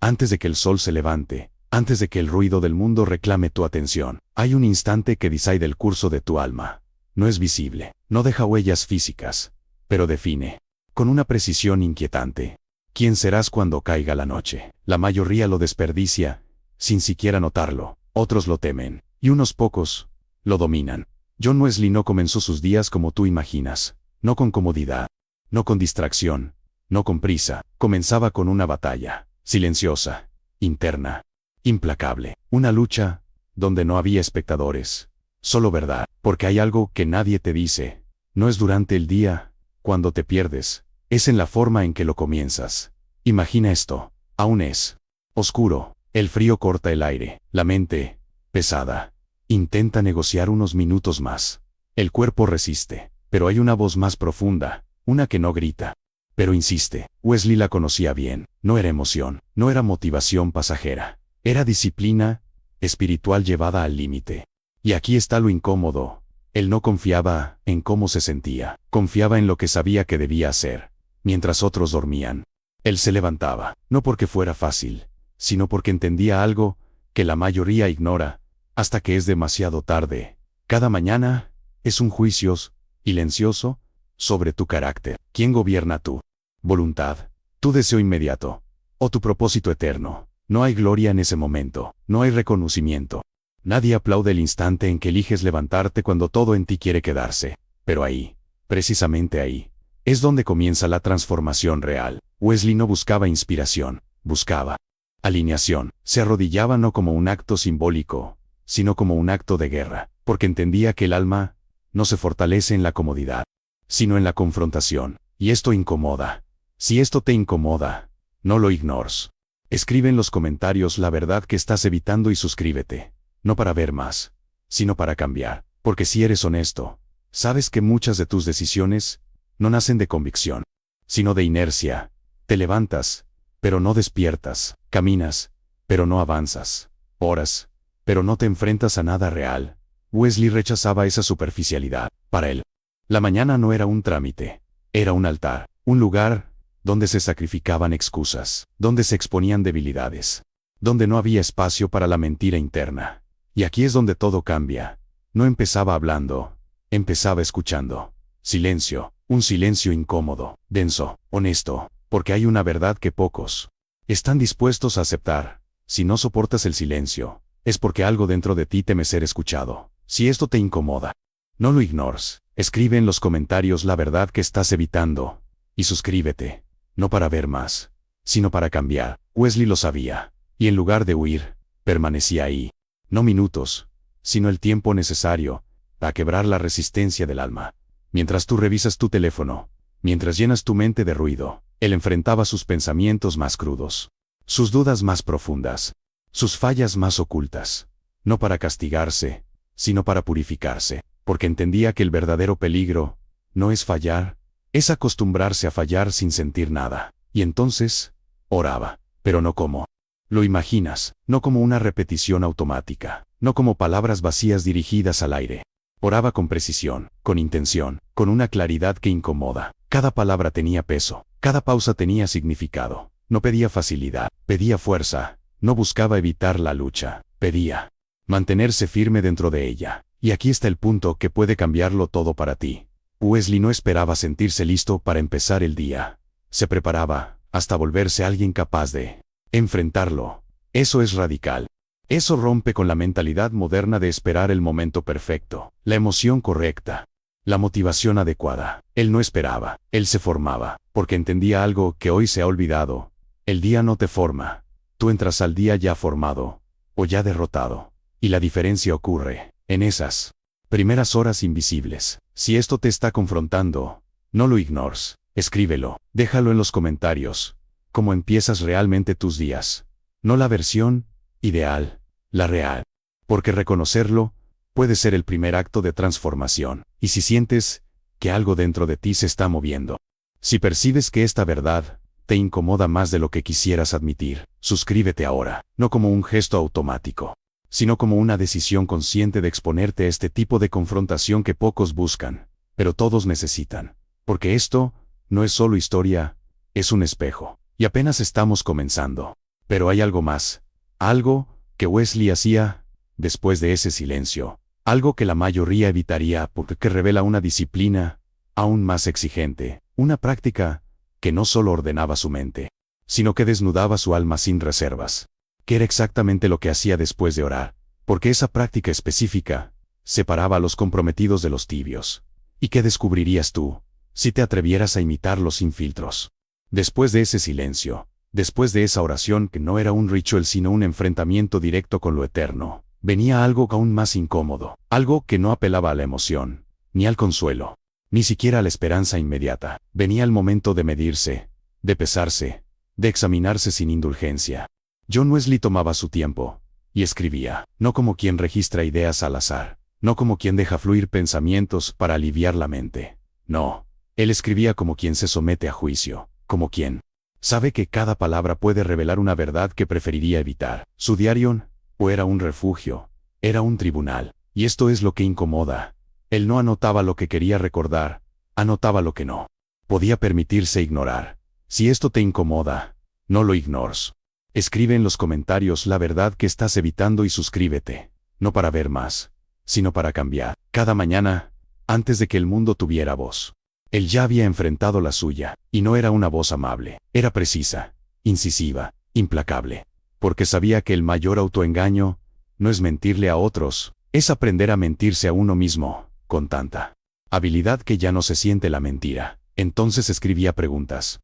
Antes de que el sol se levante, antes de que el ruido del mundo reclame tu atención, hay un instante que decide el curso de tu alma. No es visible, no deja huellas físicas, pero define, con una precisión inquietante, quién serás cuando caiga la noche. La mayoría lo desperdicia, sin siquiera notarlo. Otros lo temen, y unos pocos lo dominan. John Wesley no comenzó sus días como tú imaginas, no con comodidad, no con distracción, no con prisa. Comenzaba con una batalla, silenciosa, interna, implacable. Una lucha donde no había espectadores, solo verdad, porque hay algo que nadie te dice. No es durante el día, cuando te pierdes, es en la forma en que lo comienzas. Imagina esto, aún es oscuro, el frío corta el aire, la mente, pesada, intenta negociar unos minutos más. El cuerpo resiste, pero hay una voz más profunda, una que no grita, pero insiste. Wesley la conocía bien, no era emoción, no era motivación pasajera, era disciplina espiritual llevada al límite. Y aquí está lo incómodo. Él no confiaba en cómo se sentía, confiaba en lo que sabía que debía hacer. Mientras otros dormían, él se levantaba, no porque fuera fácil, sino porque entendía algo que la mayoría ignora, hasta que es demasiado tarde. Cada mañana es un juicio silencioso sobre tu carácter. ¿Quién gobierna tu voluntad, tu deseo inmediato, o tu propósito eterno? No hay gloria en ese momento, no hay reconocimiento. Nadie aplaude el instante en que eliges levantarte cuando todo en ti quiere quedarse. Pero ahí, precisamente ahí, es donde comienza la transformación real. Wesley no buscaba inspiración, buscaba alineación. Se arrodillaba no como un acto simbólico, sino como un acto de guerra, porque entendía que el alma no se fortalece en la comodidad, sino en la confrontación. Y esto incomoda. Si esto te incomoda, no lo ignores. Escribe en los comentarios la verdad que estás evitando y suscríbete. No para ver más, sino para cambiar. Porque si eres honesto, sabes que muchas de tus decisiones no nacen de convicción, sino de inercia. Te levantas, pero no despiertas. Caminas, pero no avanzas. Oras, pero no te enfrentas a nada real. Wesley rechazaba esa superficialidad. Para él, la mañana no era un trámite, era un altar, un lugar donde se sacrificaban excusas, donde se exponían debilidades, donde no había espacio para la mentira interna. Y aquí es donde todo cambia. No empezaba hablando, empezaba escuchando. Silencio, un silencio incómodo, denso, honesto, porque hay una verdad que pocos están dispuestos a aceptar. Si no soportas el silencio, es porque algo dentro de ti teme ser escuchado. Si esto te incomoda, no lo ignores. Escribe en los comentarios la verdad que estás evitando. Y suscríbete, no para ver más, sino para cambiar. Wesley lo sabía, y en lugar de huir, permanecía ahí. No minutos, sino el tiempo necesario para quebrar la resistencia del alma. Mientras tú revisas tu teléfono, mientras llenas tu mente de ruido, él enfrentaba sus pensamientos más crudos, sus dudas más profundas, sus fallas más ocultas. No para castigarse, sino para purificarse, porque entendía que el verdadero peligro no es fallar, es acostumbrarse a fallar sin sentir nada. Y entonces, oraba, pero no como lo imaginas, no como una repetición automática, no como palabras vacías dirigidas al aire. Oraba con precisión, con intención, con una claridad que incomoda. Cada palabra tenía peso, cada pausa tenía significado. No pedía facilidad, pedía fuerza. No buscaba evitar la lucha, pedía mantenerse firme dentro de ella. Y aquí está el punto que puede cambiarlo todo para ti. Wesley no esperaba sentirse listo para empezar el día. Se preparaba hasta volverse alguien capaz de enfrentarlo. Eso es radical. Eso rompe con la mentalidad moderna de esperar el momento perfecto, la emoción correcta, la motivación adecuada. Él no esperaba, él se formaba, porque entendía algo que hoy se ha olvidado. El día no te forma. Tú entras al día ya formado, o ya derrotado. Y la diferencia ocurre en esas primeras horas invisibles. Si esto te está confrontando, no lo ignores. Escríbelo, déjalo en los comentarios. ¿Cómo empiezas realmente tus días? No la versión ideal, la real. Porque reconocerlo puede ser el primer acto de transformación. Y si sientes que algo dentro de ti se está moviendo, si percibes que esta verdad te incomoda más de lo que quisieras admitir, suscríbete ahora, no como un gesto automático, sino como una decisión consciente de exponerte a este tipo de confrontación que pocos buscan, pero todos necesitan. Porque esto no es solo historia, es un espejo. Y apenas estamos comenzando. Pero hay algo más. Algo que Wesley hacía después de ese silencio. Algo que la mayoría evitaría porque revela una disciplina aún más exigente. Una práctica que no solo ordenaba su mente, sino que desnudaba su alma sin reservas. ¿Qué era exactamente lo que hacía después de orar? Porque esa práctica específica separaba a los comprometidos de los tibios. ¿Y qué descubrirías tú si te atrevieras a imitarlo sin filtros? Después de ese silencio, después de esa oración que no era un ritual sino un enfrentamiento directo con lo eterno, venía algo aún más incómodo, algo que no apelaba a la emoción, ni al consuelo, ni siquiera a la esperanza inmediata. Venía el momento de medirse, de pesarse, de examinarse sin indulgencia. John Wesley tomaba su tiempo y escribía, no como quien registra ideas al azar, no como quien deja fluir pensamientos para aliviar la mente. No, él escribía como quien se somete a juicio, como quien sabe que cada palabra puede revelar una verdad que preferiría evitar. Su diario o era un refugio, era un tribunal, y esto es lo que incomoda. Él no anotaba lo que quería recordar, anotaba lo que no podía permitirse ignorar. Si esto te incomoda, no lo ignores. Escribe en los comentarios la verdad que estás evitando y suscríbete, no para ver más, sino para cambiar. Cada mañana, antes de que el mundo tuviera voz, él ya había enfrentado la suya, y no era una voz amable, era precisa, incisiva, implacable, porque sabía que el mayor autoengaño no es mentirle a otros, es aprender a mentirse a uno mismo, con tanta habilidad que ya no se siente la mentira. Entonces escribía preguntas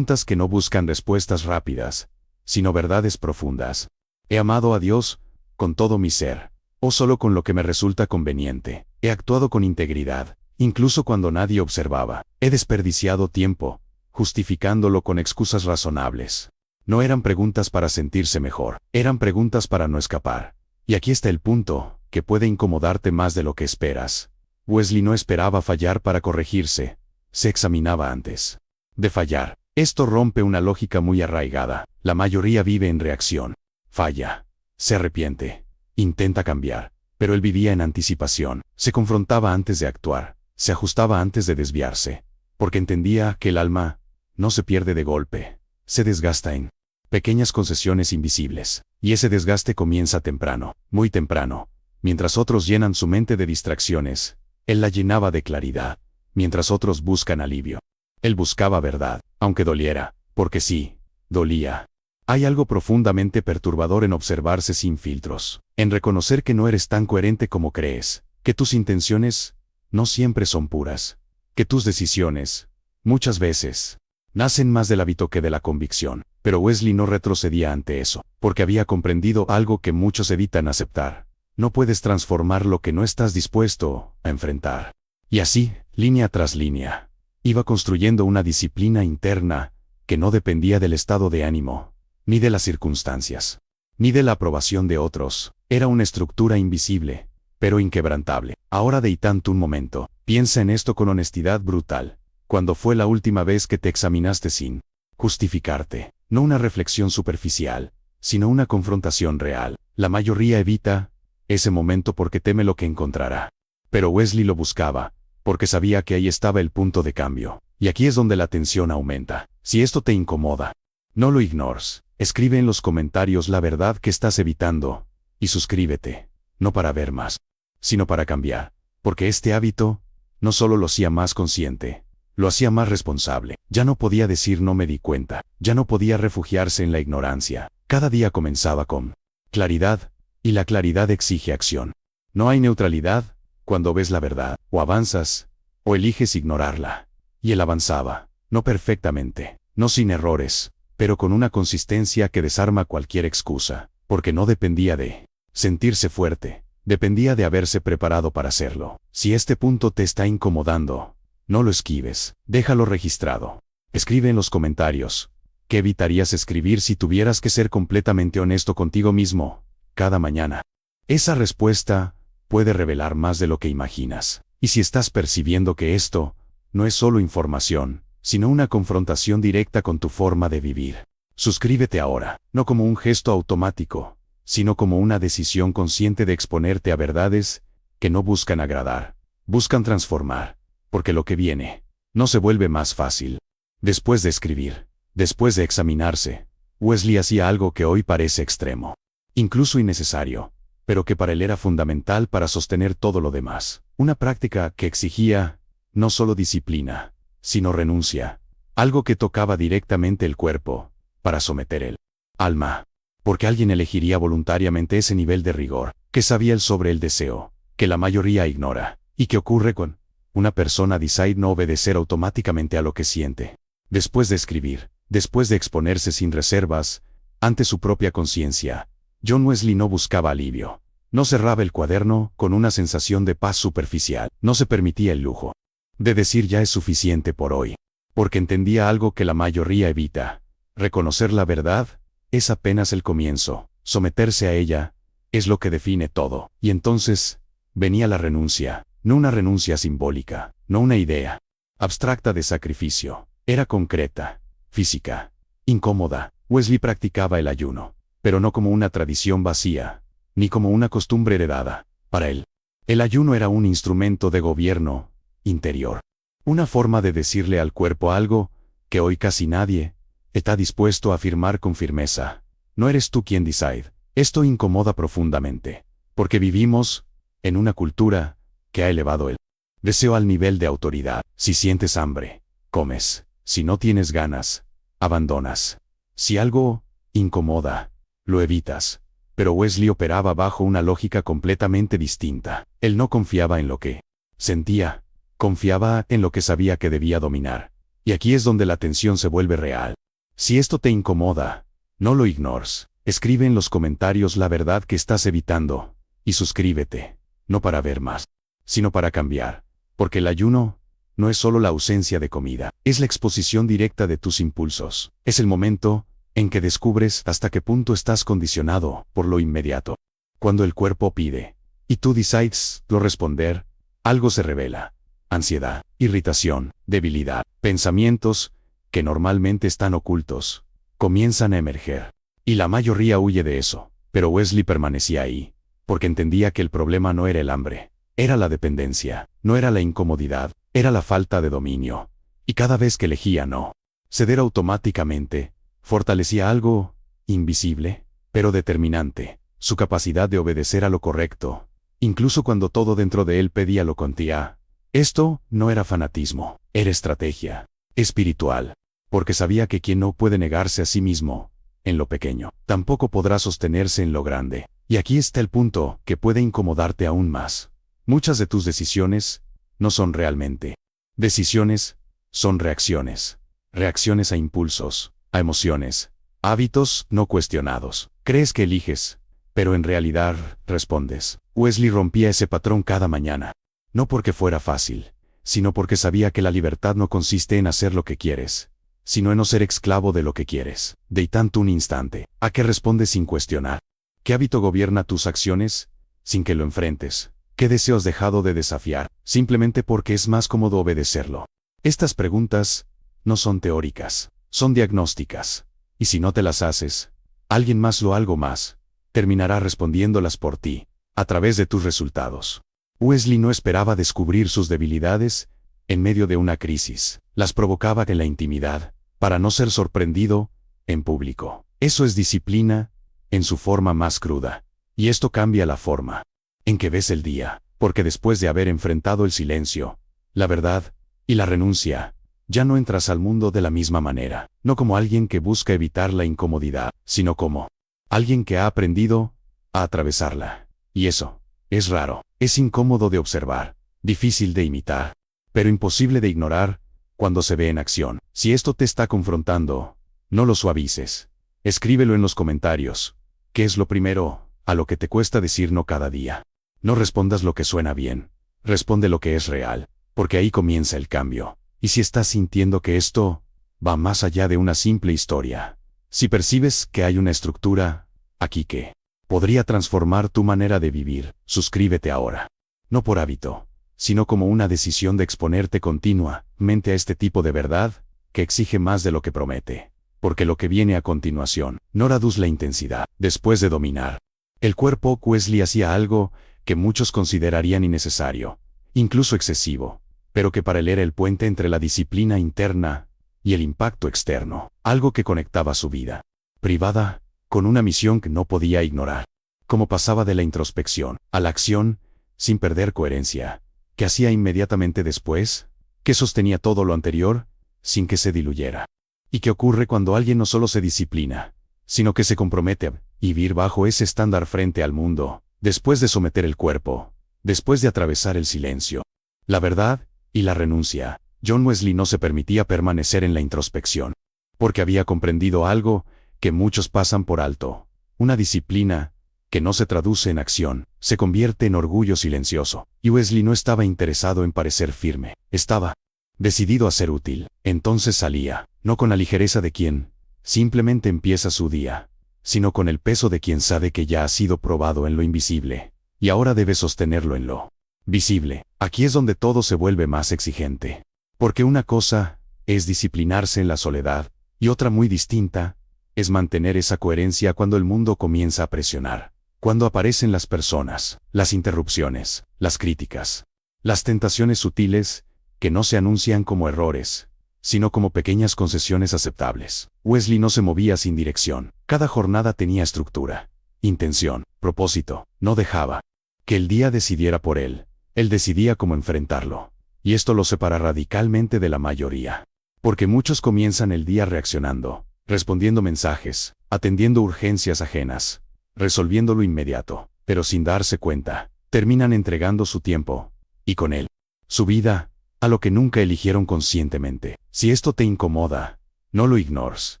que no buscan respuestas rápidas, sino verdades profundas. He amado a Dios con todo mi ser, o solo con lo que me resulta conveniente. He actuado con integridad, incluso cuando nadie observaba. He desperdiciado tiempo, justificándolo con excusas razonables. No eran preguntas para sentirse mejor, eran preguntas para no escapar. Y aquí está el punto, que puede incomodarte más de lo que esperas. Wesley no esperaba fallar para corregirse, se examinaba antes de fallar. Esto rompe una lógica muy arraigada. La mayoría vive en reacción. Falla, se arrepiente, intenta cambiar, pero él vivía en anticipación. Se confrontaba antes de actuar, se ajustaba antes de desviarse, porque entendía que el alma no se pierde de golpe, se desgasta en pequeñas concesiones invisibles, y ese desgaste comienza temprano, muy temprano. Mientras otros llenan su mente de distracciones, él la llenaba de claridad. Mientras otros buscan alivio, él buscaba verdad, aunque doliera, porque sí, dolía. Hay algo profundamente perturbador en observarse sin filtros, en reconocer que no eres tan coherente como crees, que tus intenciones no siempre son puras, que tus decisiones, muchas veces, nacen más del hábito que de la convicción. Pero Wesley no retrocedía ante eso, porque había comprendido algo que muchos evitan aceptar. No puedes transformar lo que no estás dispuesto a enfrentar. Y así, línea tras línea, iba construyendo una disciplina interna que no dependía del estado de ánimo, ni de las circunstancias, ni de la aprobación de otros. Era una estructura invisible, pero inquebrantable. Ahora deitante un momento, piensa en esto con honestidad brutal. ¿Cuándo fue la última vez que te examinaste sin justificarte? No una reflexión superficial, sino una confrontación real. La mayoría evita ese momento porque teme lo que encontrará. Pero Wesley lo buscaba, porque sabía que ahí estaba el punto de cambio. Y aquí es donde la tensión aumenta. Si esto te incomoda, no lo ignores. Escribe en los comentarios la verdad que estás evitando, y suscríbete, no para ver más, sino para cambiar. Porque este hábito no solo lo hacía más consciente, lo hacía más responsable. Ya no podía decir no me di cuenta, ya no podía refugiarse en la ignorancia. Cada día comenzaba con claridad, y la claridad exige acción. No hay neutralidad cuando ves la verdad, o avanzas, o eliges ignorarla. Y él avanzaba, no perfectamente, no sin errores, pero con una consistencia que desarma cualquier excusa, porque no dependía de sentirse fuerte, dependía de haberse preparado para hacerlo. Si este punto te está incomodando, no lo esquives, déjalo registrado. Escribe en los comentarios, ¿qué evitarías escribir si tuvieras que ser completamente honesto contigo mismo, cada mañana? Esa respuesta puede revelar más de lo que imaginas. Y si estás percibiendo que esto no es solo información, sino una confrontación directa con tu forma de vivir, suscríbete ahora, no como un gesto automático, sino como una decisión consciente de exponerte a verdades que no buscan agradar, buscan transformar, porque lo que viene no se vuelve más fácil. Después de escribir, después de examinarse, Wesley hacía algo que hoy parece extremo, incluso innecesario, pero que para él era fundamental para sostener todo lo demás. Una práctica que exigía no solo disciplina, sino renuncia, algo que tocaba directamente el cuerpo, para someter el alma. Porque alguien elegiría voluntariamente ese nivel de rigor, que sabía él sobre el deseo, que la mayoría ignora, y que ocurre con una persona decide no obedecer automáticamente a lo que siente. Después de escribir, después de exponerse sin reservas, ante su propia conciencia, John Wesley no buscaba alivio. No cerraba el cuaderno con una sensación de paz superficial. No se permitía el lujo de decir ya es suficiente por hoy. Porque entendía algo que la mayoría evita. Reconocer la verdad es apenas el comienzo. Someterse a ella es lo que define todo. Y entonces venía la renuncia. No una renuncia simbólica, no una idea abstracta de sacrificio. Era concreta, física, incómoda. Wesley practicaba el ayuno, pero no como una tradición vacía, ni como una costumbre heredada. Para él, el ayuno era un instrumento de gobierno interior. Una forma de decirle al cuerpo algo que hoy casi nadie está dispuesto a afirmar con firmeza. No eres tú quien decide. Esto incomoda profundamente, porque vivimos en una cultura que ha elevado el deseo al nivel de autoridad. Si sientes hambre, comes. Si no tienes ganas, abandonas. Si algo incomoda, lo evitas. Pero Wesley operaba bajo una lógica completamente distinta. Él no confiaba en lo que sentía, confiaba en lo que sabía que debía dominar. Y aquí es donde la tensión se vuelve real. Si esto te incomoda, no lo ignores. Escribe en los comentarios la verdad que estás evitando, y suscríbete, no para ver más, sino para cambiar. Porque el ayuno no es solo la ausencia de comida, es la exposición directa de tus impulsos. Es el momento en que descubres hasta qué punto estás condicionado por lo inmediato. Cuando el cuerpo pide, y tú decides no responder, algo se revela. Ansiedad, irritación, debilidad, pensamientos que normalmente están ocultos, comienzan a emerger. Y la mayoría huye de eso, pero Wesley permanecía ahí, porque entendía que el problema no era el hambre, era la dependencia, no era la incomodidad, era la falta de dominio. Y cada vez que elegía no ceder automáticamente, fortalecía algo invisible, pero determinante, su capacidad de obedecer a lo correcto, incluso cuando todo dentro de él pedía lo contrario. Esto no era fanatismo, era estrategia espiritual, porque sabía que quien no puede negarse a sí mismo en lo pequeño, tampoco podrá sostenerse en lo grande. Y aquí está el punto que puede incomodarte aún más. Muchas de tus decisiones no son realmente decisiones, son reacciones. Reacciones a impulsos, a emociones, hábitos no cuestionados. Crees que eliges, pero en realidad respondes. Wesley rompía ese patrón cada mañana. No porque fuera fácil, sino porque sabía que la libertad no consiste en hacer lo que quieres, sino en no ser esclavo de lo que quieres. De tanto un instante, ¿a qué respondes sin cuestionar? ¿Qué hábito gobierna tus acciones, sin que lo enfrentes? ¿Qué deseo has dejado de desafiar, simplemente porque es más cómodo obedecerlo? Estas preguntas no son teóricas, son diagnósticas. Y si no te las haces, alguien más o algo más terminará respondiéndolas por ti, a través de tus resultados. Wesley no esperaba descubrir sus debilidades en medio de una crisis. Las provocaba en la intimidad, para no ser sorprendido en público. Eso es disciplina en su forma más cruda. Y esto cambia la forma en que ves el día, porque después de haber enfrentado el silencio, la verdad y la renuncia, ya no entras al mundo de la misma manera, no como alguien que busca evitar la incomodidad, sino como alguien que ha aprendido a atravesarla. Y eso es raro, es incómodo de observar, difícil de imitar, pero imposible de ignorar cuando se ve en acción. Si esto te está confrontando, no lo suavices. Escríbelo en los comentarios. ¿Qué es lo primero a lo que te cuesta decir no cada día? No respondas lo que suena bien, responde lo que es real, porque ahí comienza el cambio. Y si estás sintiendo que esto va más allá de una simple historia, si percibes que hay una estructura aquí que podría transformar tu manera de vivir, suscríbete ahora. No por hábito, sino como una decisión de exponerte continuamente a este tipo de verdad, que exige más de lo que promete. Porque lo que viene a continuación, no reduce la intensidad. Después de dominar el cuerpo, Wesley hacía algo que muchos considerarían innecesario, incluso excesivo, pero que para él era el puente entre la disciplina interna y el impacto externo, algo que conectaba su vida privada, con una misión que no podía ignorar. Como pasaba de la introspección a la acción, sin perder coherencia. ¿Qué hacía inmediatamente después? ¿Qué sostenía todo lo anterior, sin que se diluyera? ¿Y qué ocurre cuando alguien no solo se disciplina, sino que se compromete a vivir bajo ese estándar frente al mundo, después de someter el cuerpo, después de atravesar el silencio, la verdad y la renuncia? John Wesley no se permitía permanecer en la introspección, porque había comprendido algo que muchos pasan por alto. Una disciplina que no se traduce en acción, se convierte en orgullo silencioso. Y Wesley no estaba interesado en parecer firme, estaba decidido a ser útil. Entonces salía, no con la ligereza de quien simplemente empieza su día, sino con el peso de quien sabe que ya ha sido probado en lo invisible, y ahora debe sostenerlo en lo visible. Aquí es donde todo se vuelve más exigente. Porque una cosa es disciplinarse en la soledad, y otra muy distinta es mantener esa coherencia cuando el mundo comienza a presionar. Cuando aparecen las personas, las interrupciones, las críticas, las tentaciones sutiles, que no se anuncian como errores, sino como pequeñas concesiones aceptables. Wesley no se movía sin dirección. Cada jornada tenía estructura, intención, propósito. No dejaba que el día decidiera por él. Él decidía cómo enfrentarlo. Y esto lo separa radicalmente de la mayoría. Porque muchos comienzan el día reaccionando, respondiendo mensajes, atendiendo urgencias ajenas, resolviendo lo inmediato, pero sin darse cuenta, terminan entregando su tiempo, y con él, su vida, a lo que nunca eligieron conscientemente. Si esto te incomoda, no lo ignores.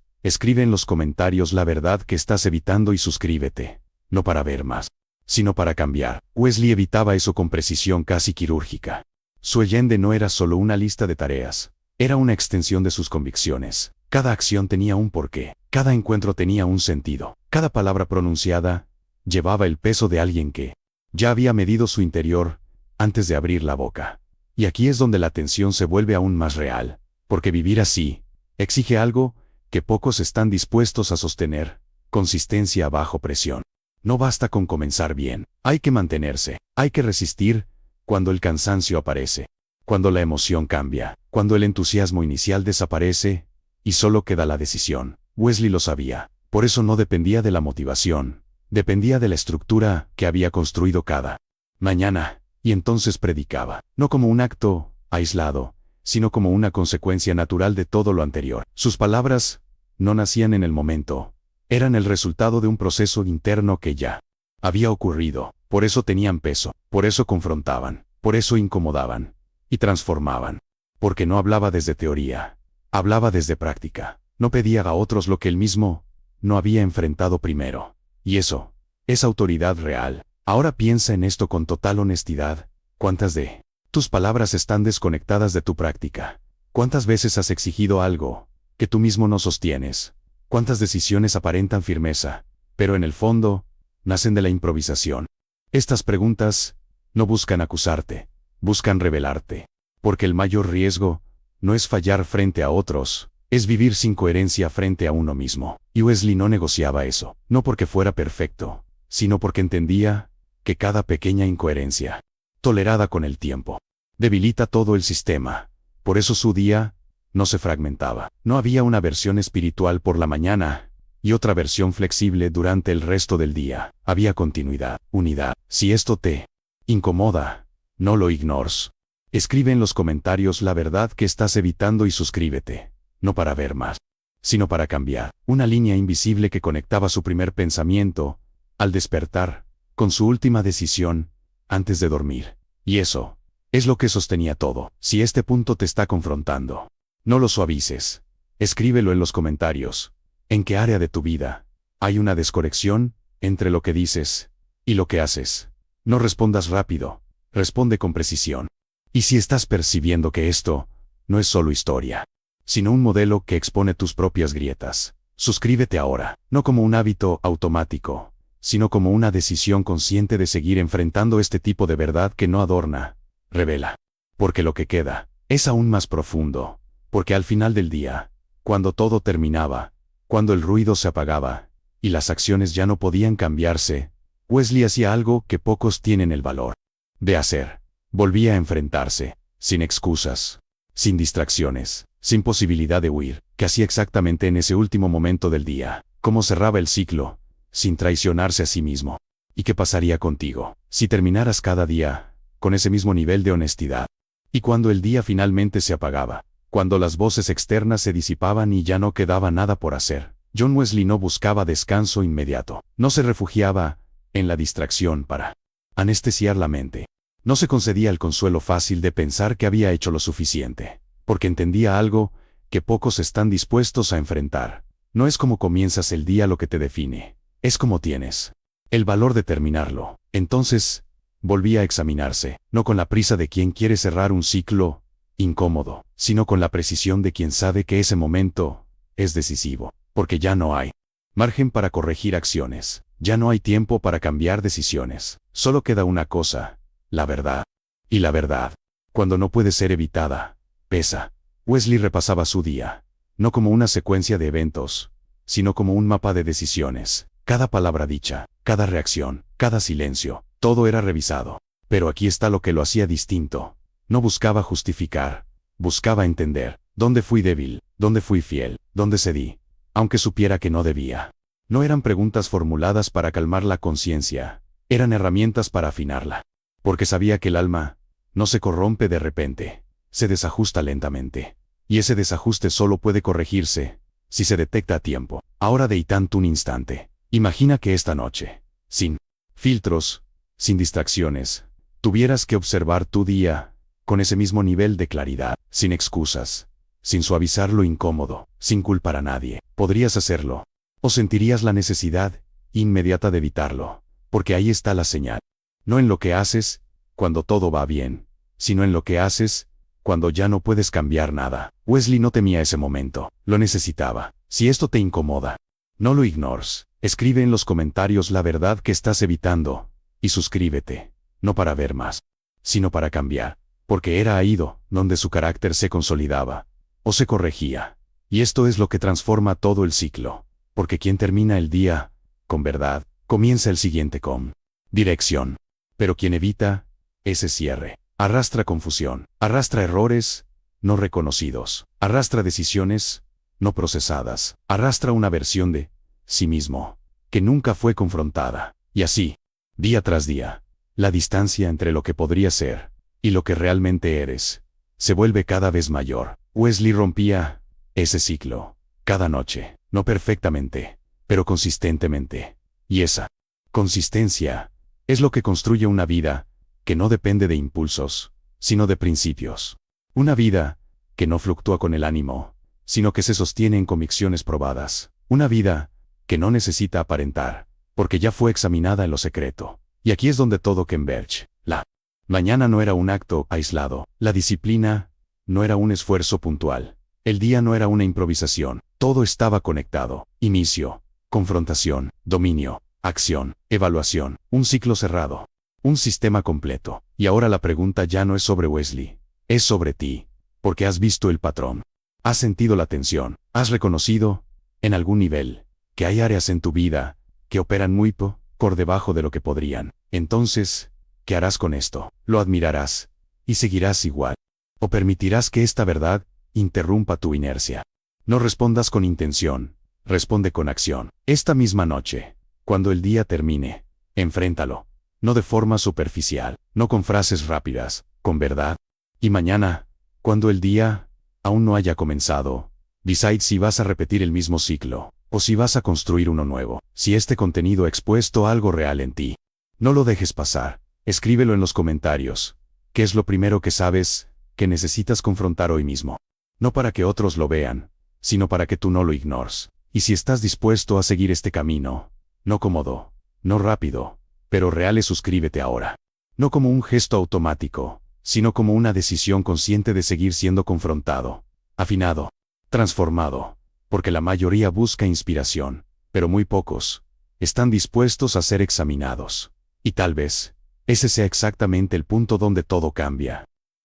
Escribe en los comentarios la verdad que estás evitando y suscríbete. No para ver más, sino para cambiar. Wesley evitaba eso con precisión casi quirúrgica. Su Allende no era solo una lista de tareas, era una extensión de sus convicciones. Cada acción tenía un porqué, cada encuentro tenía un sentido, cada palabra pronunciada llevaba el peso de alguien que ya había medido su interior antes de abrir la boca. Y aquí es donde la tensión se vuelve aún más real, porque vivir así exige algo que pocos están dispuestos a sostener: consistencia bajo presión. No basta con comenzar bien, hay que mantenerse, hay que resistir cuando el cansancio aparece, cuando la emoción cambia, cuando el entusiasmo inicial desaparece y solo queda la decisión. Wesley lo sabía, por eso no dependía de la motivación, dependía de la estructura que había construido cada mañana, y entonces predicaba, no como un acto aislado, sino como una consecuencia natural de todo lo anterior. Sus palabras no nacían en el momento, eran el resultado de un proceso interno que ya había ocurrido. Por eso tenían peso, por eso confrontaban, por eso incomodaban y transformaban. Porque no hablaba desde teoría, hablaba desde práctica. No pedía a otros lo que él mismo no había enfrentado primero. Y eso es autoridad real. Ahora piensa en esto con total honestidad. ¿Cuántas de tus palabras están desconectadas de tu práctica? ¿Cuántas veces has exigido algo que tú mismo no sostienes? ¿Cuántas decisiones aparentan firmeza, pero en el fondo nacen de la improvisación? Estas preguntas no buscan acusarte, buscan revelarte. Porque el mayor riesgo no es fallar frente a otros, es vivir sin coherencia frente a uno mismo. Y Wesley no negociaba eso, no porque fuera perfecto, sino porque entendía que cada pequeña incoherencia, tolerada con el tiempo, debilita todo el sistema. Por eso su día no se fragmentaba. No había una versión espiritual por la mañana y otra versión flexible durante el resto del día. Había continuidad, unidad. Si esto te incomoda, no lo ignores. Escribe en los comentarios la verdad que estás evitando y suscríbete. No para ver más, sino para cambiar. Una línea invisible que conectaba su primer pensamiento al despertar con su última decisión antes de dormir. Y eso es lo que sostenía todo. Si este punto te está confrontando, no lo suavices. Escríbelo en los comentarios. ¿En qué área de tu vida hay una desconexión entre lo que dices y lo que haces? No respondas rápido, responde con precisión. Y si estás percibiendo que esto no es solo historia, sino un modelo que expone tus propias grietas, suscríbete ahora, no como un hábito automático, sino como una decisión consciente de seguir enfrentando este tipo de verdad que no adorna, revela. Porque lo que queda es aún más profundo, porque al final del día, cuando todo terminaba, cuando el ruido se apagaba y las acciones ya no podían cambiarse, Wesley hacía algo que pocos tienen el valor de hacer. Volvía a enfrentarse, sin excusas, sin distracciones, sin posibilidad de huir. Que hacía exactamente en ese último momento del día? cómo cerraba el ciclo, sin traicionarse a sí mismo. ¿Y qué pasaría contigo si terminaras cada día con ese mismo nivel de honestidad? Y cuando el día finalmente se apagaba, cuando las voces externas se disipaban y ya no quedaba nada por hacer, John Wesley no buscaba descanso inmediato, no se refugiaba en la distracción para anestesiar la mente. No se concedía el consuelo fácil de pensar que había hecho lo suficiente, porque entendía algo que pocos están dispuestos a enfrentar. No es cómo comienzas el día lo que te define, es cómo tienes el valor de terminarlo. Entonces, volvía a examinarse, no con la prisa de quien quiere cerrar un ciclo incómodo, sino con la precisión de quien sabe que ese momento es decisivo, porque ya no hay margen para corregir acciones, ya no hay tiempo para cambiar decisiones, solo queda una cosa, la verdad. Y la verdad, cuando no puede ser evitada, pesa. Wesley repasaba su día, no como una secuencia de eventos, sino como un mapa de decisiones. Cada palabra dicha, cada reacción, cada silencio, todo era revisado. Pero aquí está lo que lo hacía distinto. No buscaba justificar, buscaba entender. ¿Dónde fui débil? ¿Dónde fui fiel? ¿Dónde cedí? Aunque supiera que no debía. No eran preguntas formuladas para calmar la conciencia, eran herramientas para afinarla. Porque sabía que el alma no se corrompe de repente, se desajusta lentamente. Y ese desajuste solo puede corregirse si se detecta a tiempo. Ahora tanto un instante. Imagina que esta noche, sin filtros, sin distracciones, tuvieras que observar tu día con ese mismo nivel de claridad, sin excusas, sin suavizar lo incómodo, sin culpar a nadie. ¿Podrías hacerlo? ¿O sentirías la necesidad inmediata de evitarlo? Porque ahí está la señal. No en lo que haces cuando todo va bien, sino en lo que haces cuando ya no puedes cambiar nada. Wesley no temía ese momento, lo necesitaba. Si esto te incomoda, no lo ignores. Escribe en los comentarios la verdad que estás evitando, y suscríbete, no para ver más, sino para cambiar, porque era ahí donde su carácter se consolidaba, o se corregía. Y esto es lo que transforma todo el ciclo, porque quien termina el día con verdad, comienza el siguiente con dirección. Pero quien evita ese cierre, arrastra confusión, arrastra errores no reconocidos, arrastra decisiones no procesadas, arrastra una versión de sí mismo que nunca fue confrontada. Y así, día tras día, la distancia entre lo que podría ser y lo que realmente eres se vuelve cada vez mayor. Wesley rompía ese ciclo cada noche, no perfectamente, pero consistentemente. Y esa consistencia es lo que construye una vida que no depende de impulsos, sino de principios. Una vida que no fluctúa con el ánimo, sino que se sostiene en convicciones probadas. Una vida que no necesita aparentar, porque ya fue examinada en lo secreto. Y aquí es donde todo converge. La mañana no era un acto aislado, la disciplina no era un esfuerzo puntual, el día no era una improvisación, todo estaba conectado. Inicio, confrontación, dominio, acción, evaluación, un ciclo cerrado, un sistema completo. Y ahora la pregunta ya no es sobre Wesley, es sobre ti, porque has visto el patrón, has sentido la tensión, has reconocido, en algún nivel, que hay áreas en tu vida que operan muy por debajo de lo que podrían. Entonces, ¿qué harás con esto? ¿Lo admirarás y seguirás igual? ¿O permitirás que esta verdad interrumpa tu inercia? No respondas con intención, responde con acción. Esta misma noche, cuando el día termine, enfréntalo, no de forma superficial, no con frases rápidas, con verdad. Y mañana, cuando el día aún no haya comenzado, decide si vas a repetir el mismo ciclo, o si vas a construir uno nuevo. Si este contenido ha expuesto algo real en ti, no lo dejes pasar, escríbelo en los comentarios. ¿Qué es lo primero que sabes que necesitas confrontar hoy mismo? No para que otros lo vean, sino para que tú no lo ignores. Y si estás dispuesto a seguir este camino, no cómodo, no rápido, pero real, suscríbete ahora. No como un gesto automático, sino como una decisión consciente de seguir siendo confrontado, afinado, transformado. Porque la mayoría busca inspiración, pero muy pocos están dispuestos a ser examinados. Y tal vez ese sea exactamente el punto donde todo cambia.